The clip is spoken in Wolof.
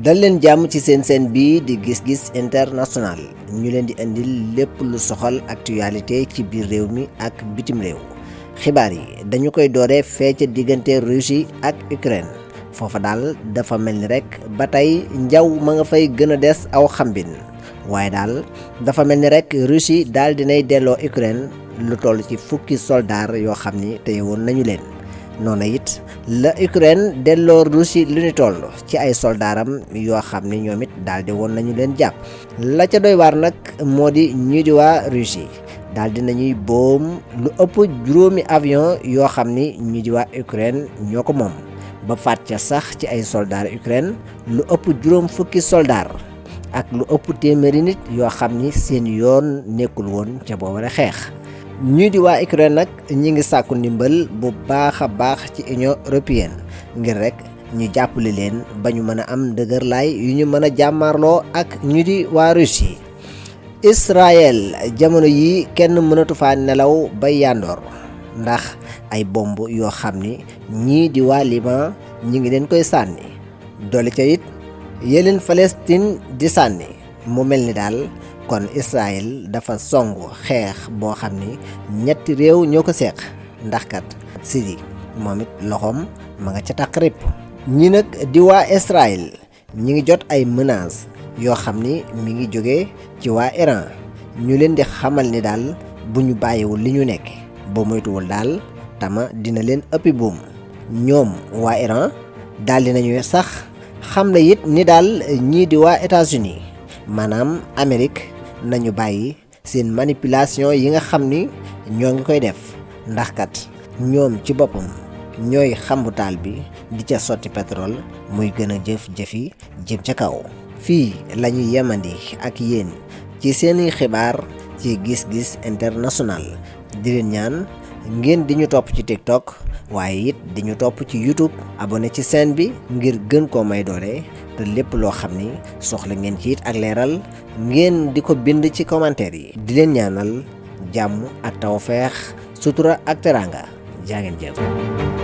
dal leen jàmm ci seen bii di gis-gis international ñu leen di indil lépp lu soxal actualité ci biir réew mi ak bitim réew. xibaar yi dañu koy doore fee ca diggante Russie ak Ukraine foofa daal dafa mel ni rek ba tey njaw ma nga fay gën a des aw xambin waaye daal dafa mel ni rek Russie daal dinay delloo Ukraine lu toll ci fukki soldaar yoo xam ni téye woon nañu leen. noonu it la Ukraine delloo Russie lu ñu toll ci ay soldaaram yoo xam ni ñoom it daal di woon nañu leen jàpp. la ca doy waar nag moo di ñii di waa Russie daal di nañuy boom lu ëpp juróomi avion yoo xam ni ñii di waa Ukraine ñoo ko moom ba faat ca sax ci ay soldaar Ukraine lu ëpp juróom fukki soldaar ak lu ëpp téeméeri nit yoo xam ni seen yoon nekkul woon ca boobare xeex. ñii di waa Ukraine nag ñi ngi sàkku ndimbal bu baax a baax ci Union européenne ngir rek ñu jàppale leen ba ñu mën a am dëgërlaay yu ñu mën a jàmmaarloo ak ñii di waa Russie. Israël jamono yi kenn mënatu faa nelaw bay yandoor ndax ay bomb yoo xam ni ñii di waa Liban ñi ngi leen koy sànni doole ca it yeleen Palestine di sànni mu mel ni daal kon Israël dafa songu xeex boo xam ni ñetti réew ñoo ko seq ndax kat Syrie moom it loxoom ma nga ca taq rip. ñi nag di waa Israël ñi ngi jot ay menaces yoo xam ni mi ngi jóge ci waa Iran ñu leen di xamal ni daal bu ñu bàyyiwul li ñu nekk boo moytuwul daal tama dina leen ëppi buum. ñoom waa Iran daal dinañuy sax xam la it ni daal ñii di waa États-Unis maanaam Amérique nañu bàyyi seen manipulation yi nga xam ni ñoo ngi koy def ndax kat ñoom ci boppam ñooy xambu taal bi di ca sotti pétrole muy gën a jëf-jëfi jëm ca kaw. fii la ñuy yemandi ak yéen ci seeni xibaar ci gis-gis international di leen ñaan ngeen di ñu topp ci TikTok waaye it di ñu topp ci YouTube abonné ci chaîne bi ngir gën koo may doole te lépp loo xam ni soxla ngeen ci it ak leeral ngeen di ko bind ci commentaire yi. di leen ñaanal jàmm ak tawfeex sutura ak teraanga jaa ngeen jëf.